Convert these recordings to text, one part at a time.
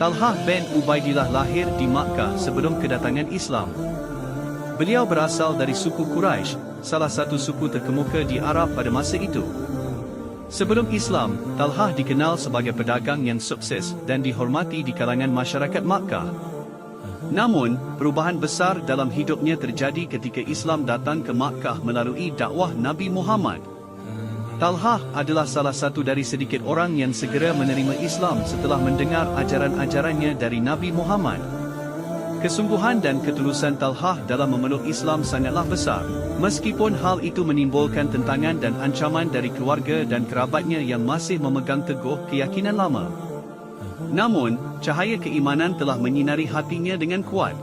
Talhah bin Ubaidillah lahir di Makkah sebelum kedatangan Islam. Beliau berasal dari suku Quraisy, salah satu suku terkemuka di Arab pada masa itu. Sebelum Islam, Talhah dikenal sebagai pedagang yang sukses dan dihormati di kalangan masyarakat Makkah. Namun, perubahan besar dalam hidupnya terjadi ketika Islam datang ke Makkah melalui dakwah Nabi Muhammad. Talhah adalah salah satu dari sedikit orang yang segera menerima Islam setelah mendengar ajaran-ajarannya dari Nabi Muhammad. Kesungguhan dan ketulusan Talhah dalam memeluk Islam sangatlah besar, meskipun hal itu menimbulkan tentangan dan ancaman dari keluarga dan kerabatnya yang masih memegang teguh keyakinan lama. Namun, cahaya keimanan telah menyinari hatinya dengan kuat.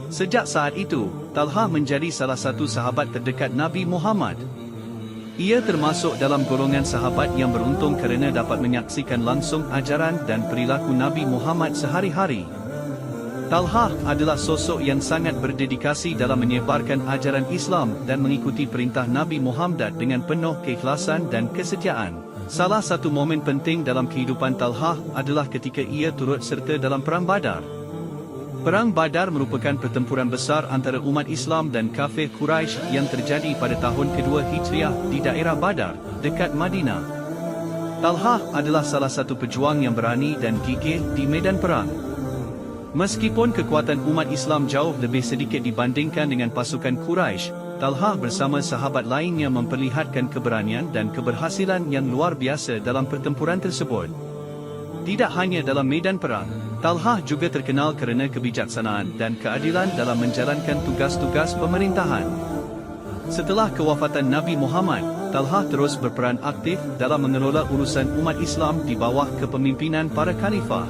Sejak saat itu, Talhah menjadi salah satu sahabat terdekat Nabi Muhammad. Ia termasuk dalam golongan sahabat yang beruntung kerana dapat menyaksikan langsung ajaran dan perilaku Nabi Muhammad sehari-hari. Talhah adalah sosok yang sangat berdedikasi dalam menyebarkan ajaran Islam dan mengikuti perintah Nabi Muhammad dengan penuh keikhlasan dan kesetiaan. Salah satu momen penting dalam kehidupan Talhah adalah ketika ia turut serta dalam Perang Badar. Perang Badar merupakan pertempuran besar antara umat Islam dan kafir Quraisy yang terjadi pada tahun kedua Hijriah di daerah Badar, dekat Madinah. Talhah adalah salah satu pejuang yang berani dan gigih di medan perang. Meskipun kekuatan umat Islam jauh lebih sedikit dibandingkan dengan pasukan Quraisy, Talhah bersama sahabat lainnya memperlihatkan keberanian dan keberhasilan yang luar biasa dalam pertempuran tersebut. Tidak hanya dalam medan perang, Talhah juga terkenal kerana kebijaksanaan dan keadilan dalam menjalankan tugas-tugas pemerintahan. Setelah kewafatan Nabi Muhammad, Talhah terus berperan aktif dalam mengelola urusan umat Islam di bawah kepemimpinan para khalifah.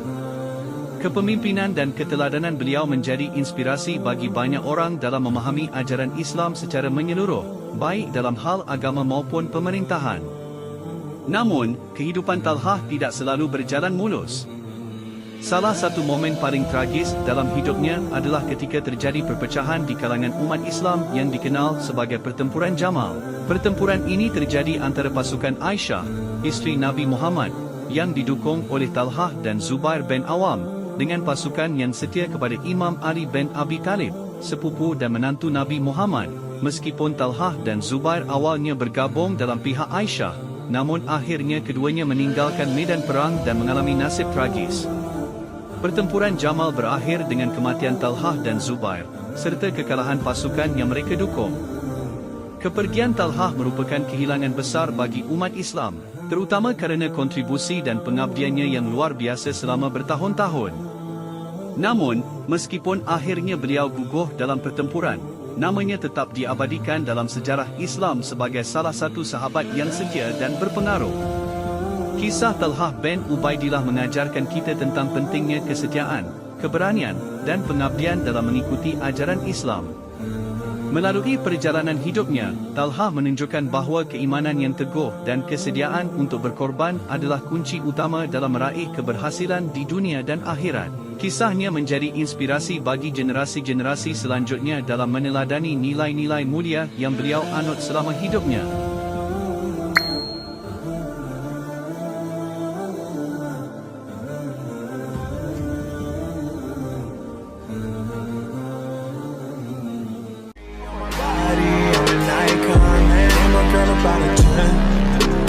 Kepemimpinan dan keteladanan beliau menjadi inspirasi bagi banyak orang dalam memahami ajaran Islam secara menyeluruh, baik dalam hal agama maupun pemerintahan. Namun, kehidupan Talhah tidak selalu berjalan mulus. Salah satu momen paling tragis dalam hidupnya adalah ketika terjadi perpecahan di kalangan umat Islam yang dikenal sebagai Pertempuran Jamal. Pertempuran ini terjadi antara pasukan Aisyah, isteri Nabi Muhammad, yang didukung oleh Talhah dan Zubair bin Awam, dengan pasukan yang setia kepada Imam Ali bin Abi Talib, sepupu dan menantu Nabi Muhammad. Meskipun Talhah dan Zubair awalnya bergabung dalam pihak Aisyah, namun akhirnya keduanya meninggalkan medan perang dan mengalami nasib tragis. Pertempuran Jamal berakhir dengan kematian Talhah dan Zubair, serta kekalahan pasukan yang mereka dukung. Kepergian Talhah merupakan kehilangan besar bagi umat Islam, terutama kerana kontribusi dan pengabdiannya yang luar biasa selama bertahun-tahun. Namun, meskipun akhirnya beliau gugur dalam pertempuran, namanya tetap diabadikan dalam sejarah Islam sebagai salah satu sahabat yang setia dan berpengaruh. Kisah Talhah bin Ubaidillah mengajarkan kita tentang pentingnya kesetiaan, keberanian, dan pengabdian dalam mengikuti ajaran Islam. Melalui perjalanan hidupnya, Talhah menunjukkan bahawa keimanan yang teguh dan kesediaan untuk berkorban adalah kunci utama dalam meraih keberhasilan di dunia dan akhirat. Kisahnya menjadi inspirasi bagi generasi-generasi selanjutnya dalam meneladani nilai-nilai mulia yang beliau anut selama hidupnya.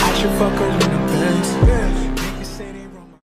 I should fuck her in the Benz.